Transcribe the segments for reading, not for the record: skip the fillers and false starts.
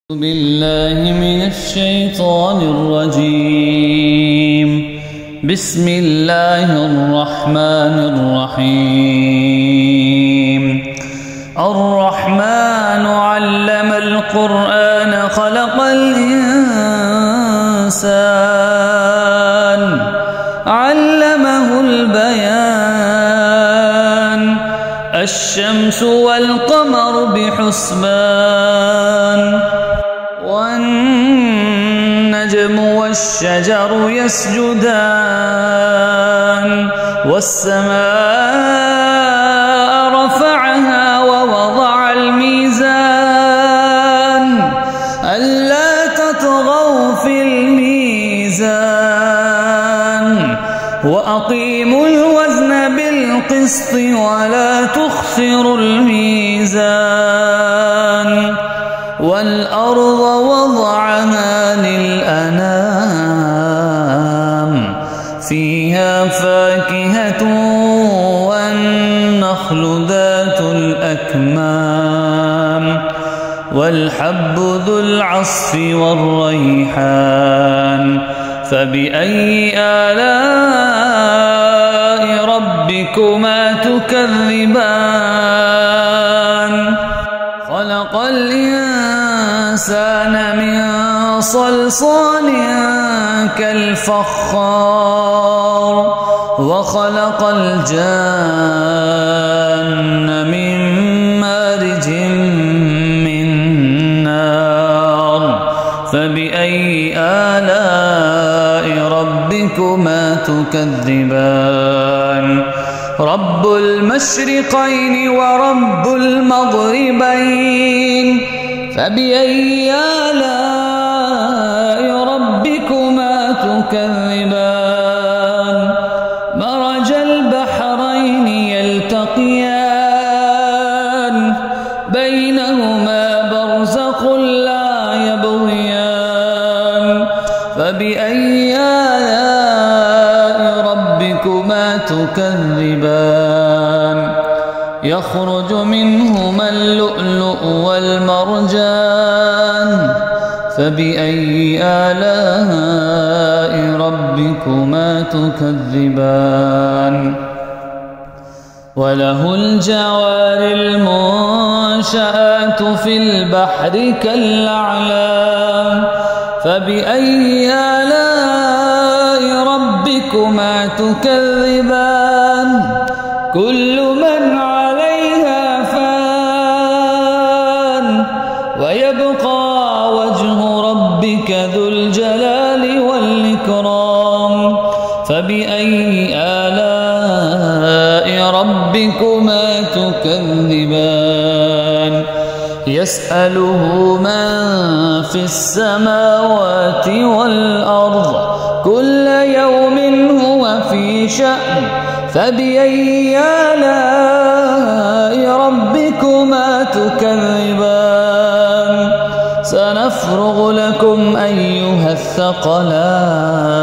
بالله من الشيطان الرجيم. بسم الله الرحمن الرحيم. الرحمن علم القرآن خلق الإنسان علمه البيان الشمس والقمر بحسبان والنجم والشجر يسجدان والسماء رفعها ووضع الميزان ألا تطغوا في الميزان وأقيموا الوزن بالقسط ولا تخسروا الميزان والأرض وضعها للأنام فيها فاكهة والنخل ذات الأكمام والحب ذو العصف والريحان فبأي آلاء ربكما تكذبان خلق الإنسان من صلصال كالفخار وخلق الجان من مارج من نار فبأي آلاء ربكما تكذبان رب المشرقين ورب المغربين فبأي آلاء ربكما تكذبان مرج البحرين يلتقيان بينهما برزخ لا يبغيان فبأي آلاء ربكما تكذبان يخرج منهما اللؤلؤ والمرجان فبأي آلاء ربكما تكذبان وله الجوار المنشآت في البحر كالأعلام فبأي آلاء ربكما تكذبان كل من عليها فان ويبقى وجه ربك ذو الجلال والإكرام فبأي آلاء ربكما تكذبان يسأله من في السماوات والأرض كل يوم هو في شأن فبأي آلاء ربكما تكذبان سنفرغ لكم أيها الثقلان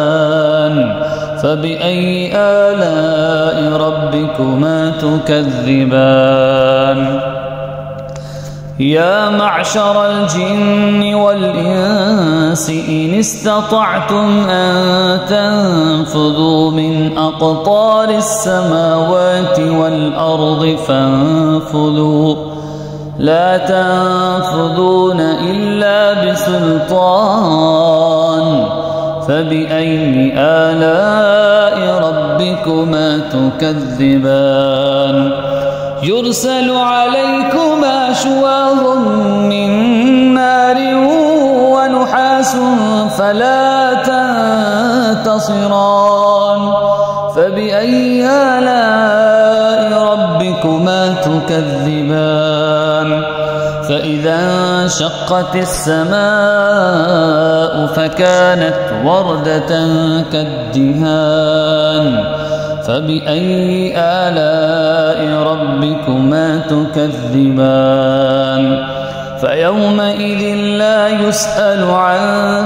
فبأي آلاء ربكما تكذبان يا معشر الجن والإنس إن استطعتم أن تنفذوا من أقطار السماوات والأرض فانفذوا لا تنفذون إلا بسلطان فبأي آلاء ربكما تكذبان يرسل عليكما شواظ من نار ونحاس فلا تنتصران فبأي آلاء ربكما تكذبان فإذا انشقت السماء فكانت وردة كالدهان فبأي آلاء ربكما تكذبان فيومئذ لا يسأل عن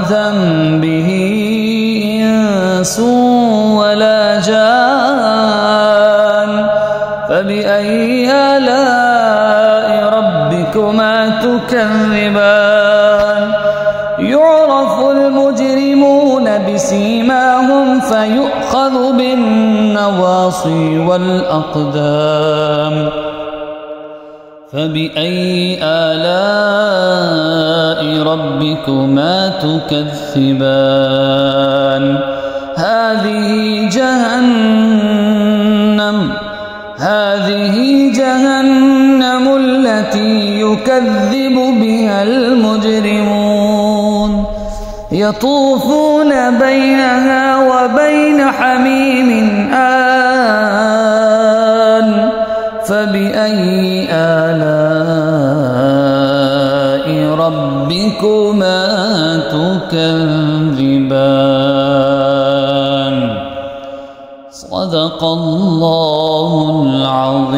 ذنبه إنس ولا جان فبأي آلاء ربكما تكذبان فيؤخذ بالنواصي والأقدام. فبأي آلاء ربكما تكذبان؟ هذه جهنم التي يكذب بها المجرمون، يطوفون بينها وبين حميم آن. فبأي آلاء ربكما تكذبان؟ صدق الله العظيم.